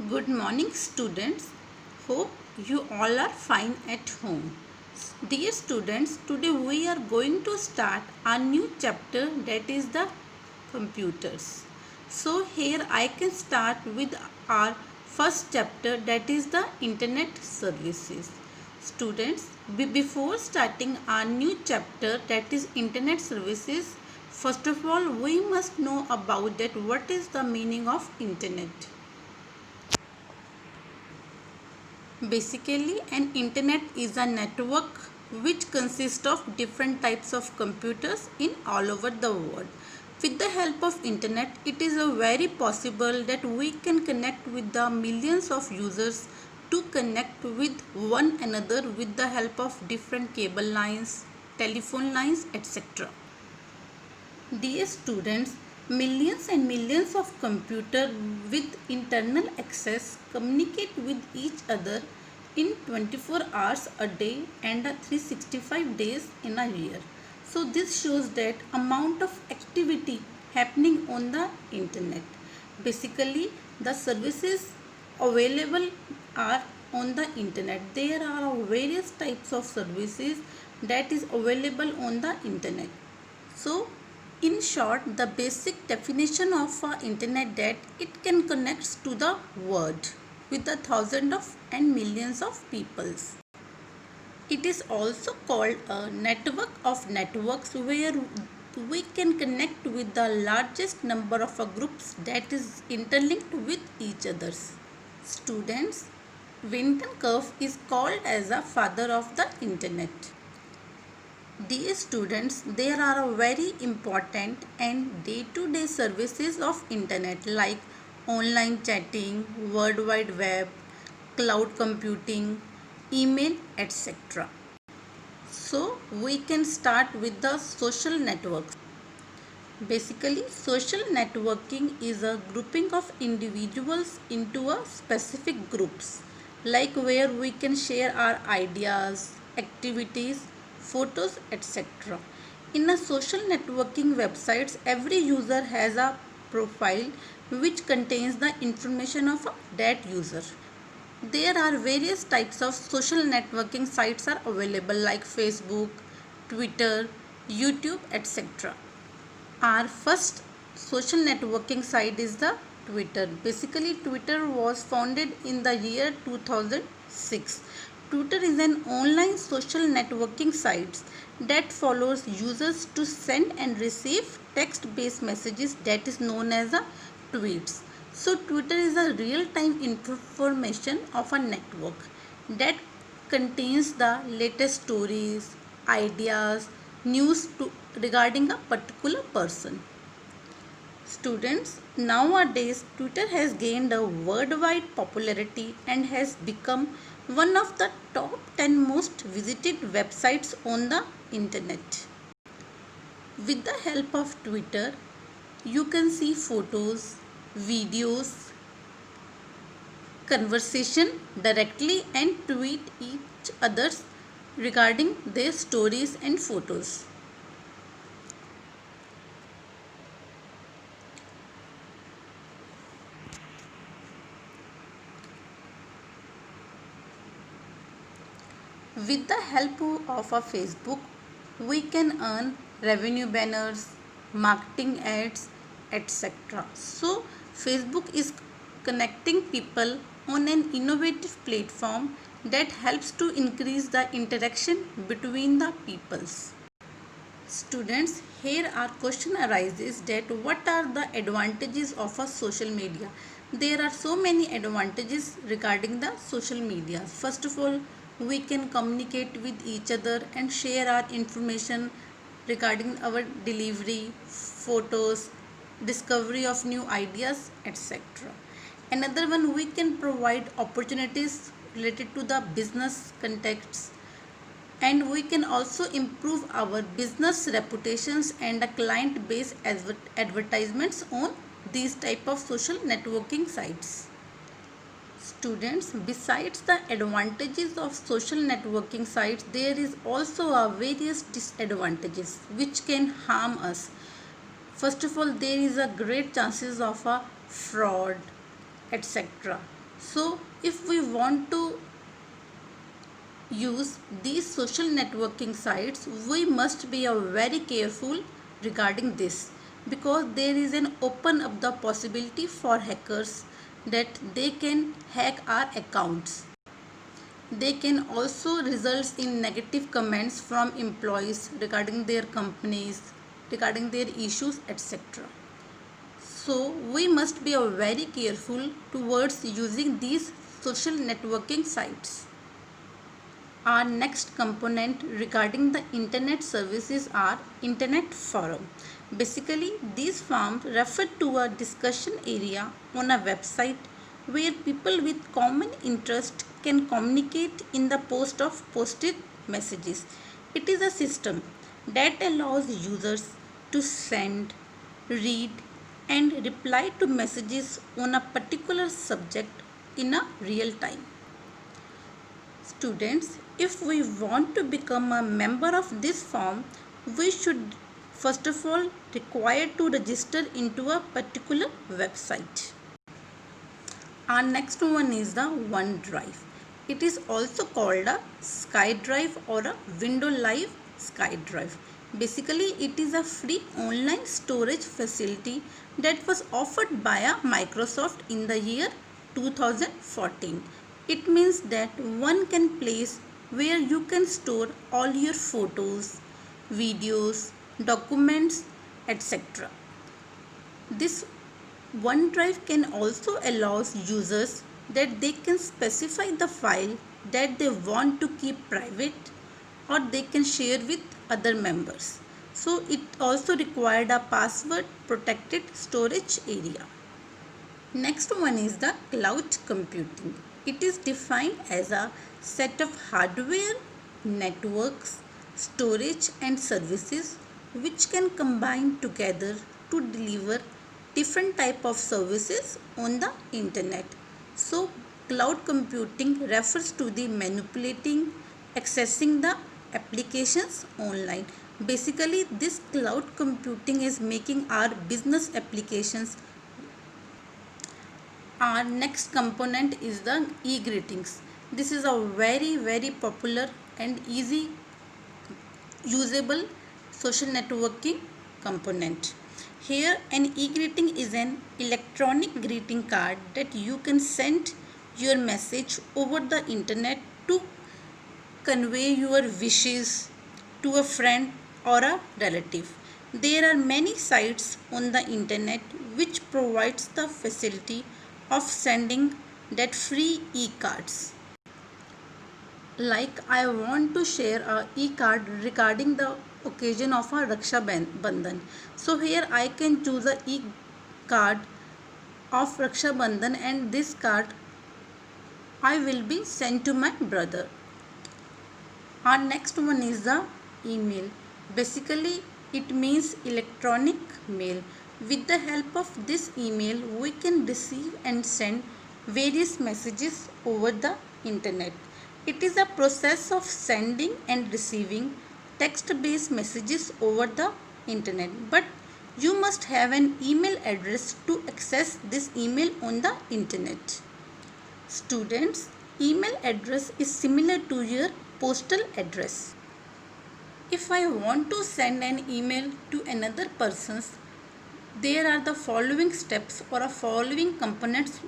Good morning, students. Hope you all are fine at home. Dear students, today we are going to start a new chapter, that is the computers. So here I can start with our first chapter, that is the internet services. Students, before starting our new chapter, that is internet services, first of all we must know about that what is the meaning of internet. Basically, an internet is a network which consists of different types of computers in all over the world. With the help of internet, it is a very possible that we can connect with the millions of users to connect with one another with the help of different cable lines, telephone lines, etc. Dear students, millions and millions of computers with internal access communicate with each other in 24 hours a day and 365 days in a year. So this shows that amount of activity happening on the internet. Basically, the services available are on the internet. There are various types of services that is available on the internet. So, in short, the basic definition of internet that it can connect to the world with the thousands of and millions of peoples. It is also called a network of networks where we can connect with the largest number of groups that is interlinked with each others. Students, Vinton Cerf is called as a father of the internet. Dear students, there are very important and day-to-day services of internet like online chatting, World Wide Web, cloud computing, email, etc. So we can start with the social networks. Basically, social networking is a grouping of individuals into a specific groups, like where we can share our ideas, activities, photos, etc. In a social networking websites, every user has a profile which contains the information of that user. There are various types of social networking sites are available like Facebook, Twitter, YouTube, etc. Our first social networking site is the Twitter. Basically, Twitter was founded in the year 2006. Twitter is an online social networking site that follows users to send and receive text-based messages that is known as a tweets. So Twitter is a real-time information of a network that contains the latest stories, ideas, news regarding a particular person. Students, nowadays Twitter has gained a worldwide popularity and has become one of the top 10 most visited websites on the internet. With the help of Twitter, you can see photos, videos, conversation directly and tweet each others regarding their stories and photos. With the help of a Facebook, we can earn revenue banners, marketing ads, etc. So, Facebook is connecting people on an innovative platform that helps to increase the interaction between the peoples. Students, here our question arises that what are the advantages of a social media? There are so many advantages regarding the social media. First of all, we can communicate with each other and share our information regarding our delivery, photos, discovery of new ideas, etc. Another one, we can provide opportunities related to the business contexts, and we can also improve our business reputations and a client base advertisements on these type of social networking sites. Students, besides the advantages of social networking sites, there is also a various disadvantages which can harm us. First of all, there is a great chances of a fraud, etc. So if we want to use these social networking sites, we must be very careful regarding this, because there is an open up the possibility for hackers that they can hack our accounts. They can also result in negative comments from employees regarding their companies, regarding their issues, etc. So we must be very careful towards using these social networking sites. Our next component regarding the internet services are internet forum. Basically, these forums refer to a discussion area on a website where people with common interest can communicate in the post of posted messages. It is a system that allows users to send, read, and reply to messages on a particular subject in a real time. Students, if we want to become a member of this form, we should first of all require to register into a particular website. Our next one is the OneDrive. It is also called a SkyDrive or a Window Live SkyDrive. Basically, it is a free online storage facility that was offered by Microsoft in the year 2014. It means that one can place where you can store all your photos, videos, documents, etc. This OneDrive can also allow users that they can specify the file that they want to keep private, or they can share with other members. So it also required a password protected storage area. Next one is the cloud computing. It is defined as a set of hardware, networks, storage and services which can combine together to deliver different type of services on the internet. So cloud computing refers to the manipulating, accessing the applications online. Basically, this cloud computing is making our business applications. Our next component is the e-greetings. This is a very popular and easy usable social networking component. Here, an e-greeting is an electronic greeting card that you can send your message over the internet to convey your wishes to a friend or a relative. There are many sites on the internet which provides the facility of sending that free e-cards. Like, I want to share a e-card regarding the occasion of a Raksha Bandhan. So here I can choose a e-card of Raksha Bandhan, and this card I will be sent to my brother. Our next one is the email. Basically, it means electronic mail. With the help of this email, we can receive and send various messages over the internet. It is a process of sending and receiving text-based messages over the internet. But you must have an email address to access this email on the internet. Students, email address is similar to your postal address. If I want to send an email to another person, there are the following steps or following components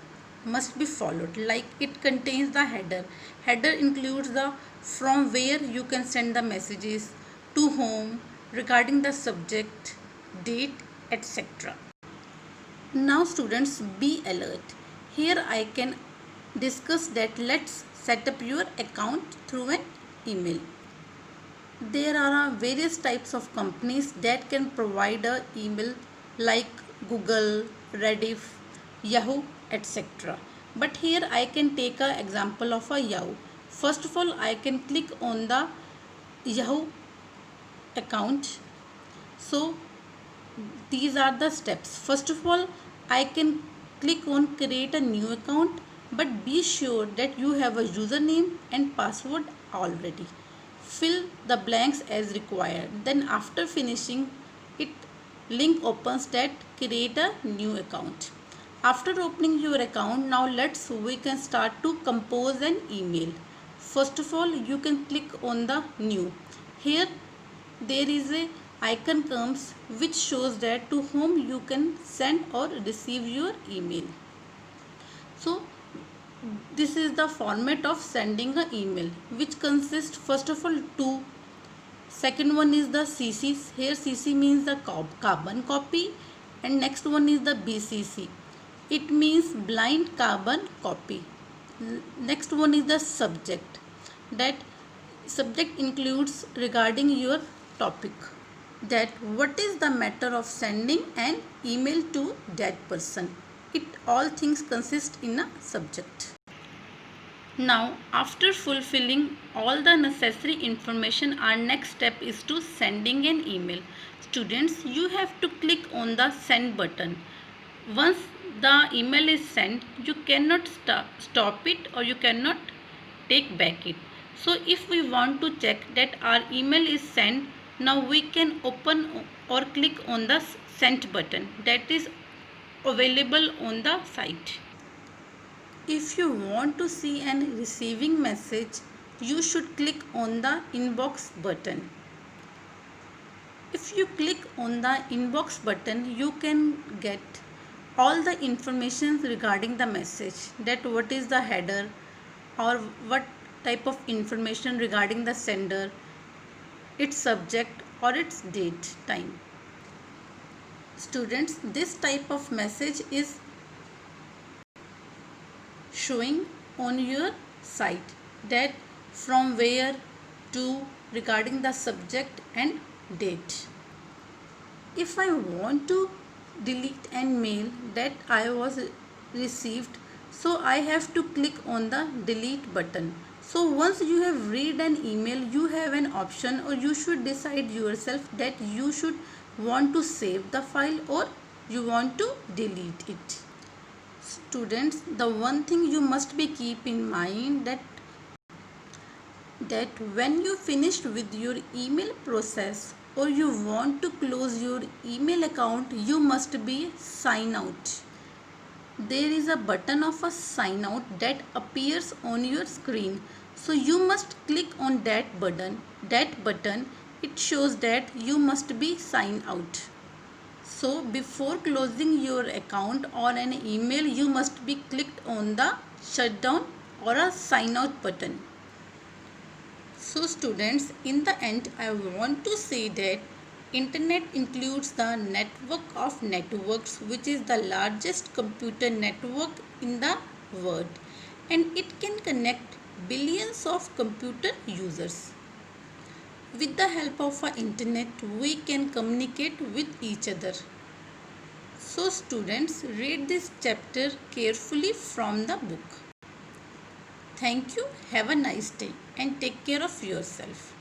must be followed. Like, it contains the header. Header includes the from where you can send the messages, to whom, regarding the subject, date, etc. Now students, be alert. Here I can discuss that let's set up your account through an email. There are various types of companies that can provide a email like Google, Rediff, Yahoo, etc. But here I can take an example of a Yahoo. First of all, I can click on the Yahoo account. So these are the steps. First of all, I can click on create a new account, but be sure that you have a username and password already. Fill the blanks as required. Then after finishing it, link opens that create a new account. After opening your account, now we can start to compose an email. First of all, you can click on the new. Here there is a icon comes which shows that to whom you can send or receive your email. So this is the format of sending an email, which consists first of all two. Second one is the CC. Here CC means the carbon copy, and next one is the BCC. It means blind carbon copy. Next one is the subject. That subject includes regarding your topic. That what is the matter of sending an email to that person. It all things consist in a subject. Now, after fulfilling all the necessary information, our next step is to sending an email. Students, you have to click on the send button. Once the email is sent, you cannot stop it or you cannot take back it. So if we want to check that our email is sent, now we can open or click on the sent button that is available on the site. If you want to see an receiving message, you should click on the inbox button. If you click on the inbox button, you can get all the information regarding the message, that what is the header or what type of information regarding the sender, its subject or its date, time. Students, this type of message is showing on your site, that from where to, regarding the subject and date. If I want to delete an mail that I was received, so I have to click on the delete button. So once you have read an email, you have an option, or you should decide yourself that you should want to save the file or you want to delete it. Students, the one thing you must be keep in mind that when you finished with your email process or you want to close your email account, you must be sign out. There is a button of a sign out that appears on your screen. So you must click on that button. It shows that you must be sign out. So before closing your account or an email, you must be clicked on the shutdown or a sign out button. So students, in the end, I want to say that Internet includes the network of networks, which is the largest computer network in the world, and it can connect billions of computer users. With the help of our internet, we can communicate with each other. So students, read this chapter carefully from the book. Thank you. Have a nice day and take care of yourself.